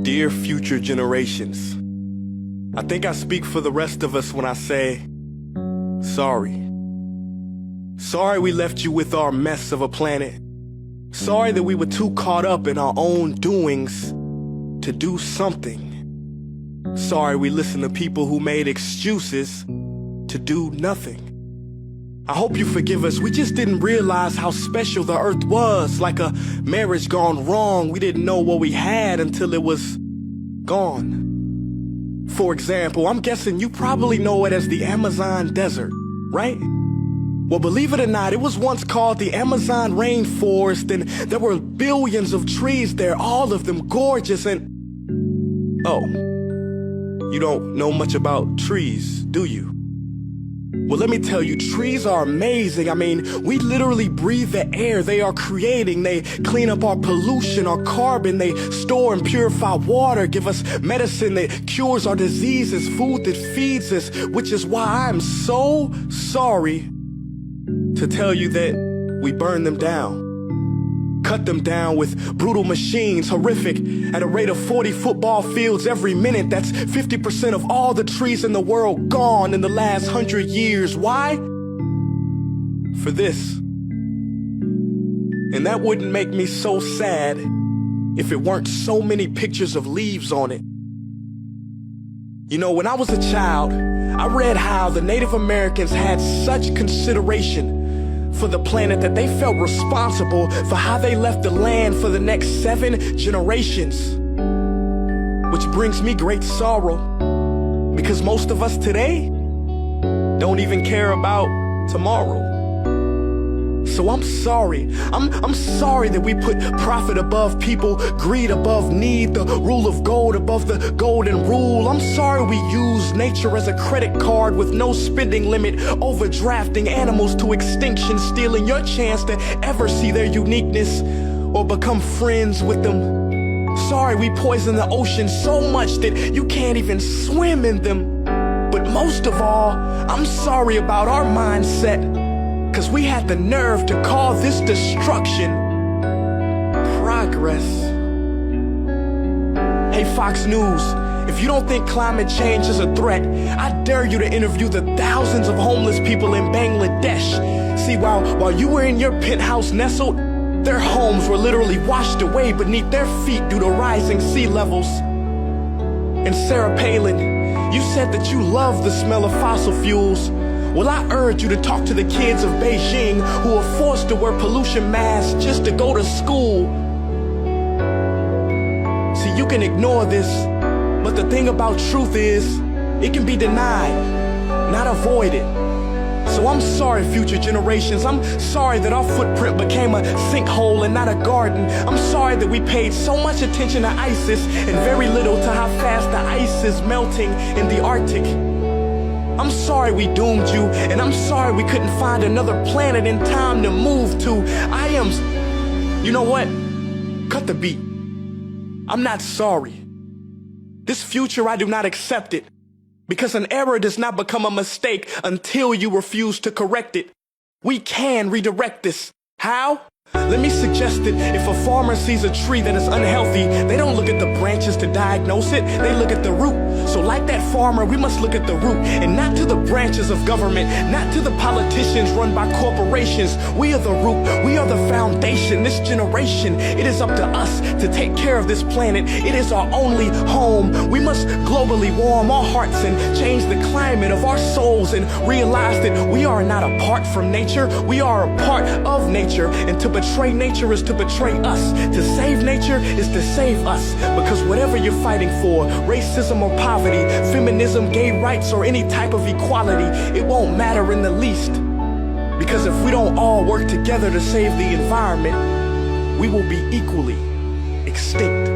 Dear future generations, I think I speak for the rest of us when I say, sorry. Sorry we left you with our mess of a planet. Sorry that we were too caught up in our own doings to do something. Sorry we listened to people who made excuses to do nothing. I hope you forgive us. We just didn't realize how special the earth was. Like a marriage gone wrong, we didn't know what we had until it was gone. For example, I'm guessing you probably know it as the Amazon desert, right? Well, believe it or not, it was once called the Amazon rainforest, and there were billions of trees there, all of them gorgeous. And oh, you don't know much about trees, do you? Well, let me tell you, trees are amazing. I mean, we literally breathe the air they are creating. They clean up our pollution, our carbon. They store and purify water, give us medicine that cures our diseases, food that feeds us, which is why I'm so sorry to tell you that we burn them down. Cut them down with brutal machines, horrific, at a rate of 40 football fields every minute. That's 50% of all the trees in the world gone in the last 100 years. Why? For this. And that wouldn't make me so sad if it weren't so many pictures of leaves on it. You know, when I was a child, I read how the Native Americans had such consideration for the planet that they felt responsible for how they left the land for the next 7 generations. Which brings me great sorrow, because most of us today don't even care about tomorrow. So I'm sorry. I'm sorry that we put profit above people, greed above need, the rule of gold above the golden rule. I'm sorry we use nature as a credit card with no spending limit, overdrafting animals to extinction, stealing your chance to ever see their uniqueness or become friends with them. Sorry we poison the ocean so much that you can't even swim in them. But most of all, I'm sorry about our mindset, 'cause we had the nerve to call this destruction progress. Hey Fox News, if you don't think climate change is a threat, I dare you to interview the thousands of homeless people in Bangladesh. See, while you were in your penthouse nestled, their homes were literally washed away beneath their feet due to rising sea levels. And Sarah Palin, you said that you love the smell of fossil fuels. Well, I urge you to talk to the kids of Beijing who are forced to wear pollution masks just to go to school. See, you can ignore this, but the thing about truth is, it can be denied, not avoided. So I'm sorry, future generations. I'm sorry that our footprint became a sinkhole and not a garden. I'm sorry that we paid so much attention to ISIS and very little to how fast the ice is melting in the Arctic. I'm sorry we doomed you, and I'm sorry we couldn't find another planet in time to move to. You know what? Cut the beat. I'm not sorry. This future, I do not accept it, because an error does not become a mistake until you refuse to correct it. We can redirect this. How? Let me suggest that if a farmer sees a tree that is unhealthy, they don't look at the branches to diagnose it, they look at the root. So like that farmer, we must look at the root, and not to the branches of government, not to the politicians run by corporations. We are the root, we are the foundation. This generation, it is up to us to take care of this planet. It is our only home. We must globally warm our hearts and change the climate of our souls and realize that we are not apart from nature, we are a part of nature. And to betray nature is to betray us. To save nature is to save us. Because whatever you're fighting for, racism or poverty, feminism, gay rights, or any type of equality, it won't matter in the least. Because if we don't all work together to save the environment, we will be equally extinct.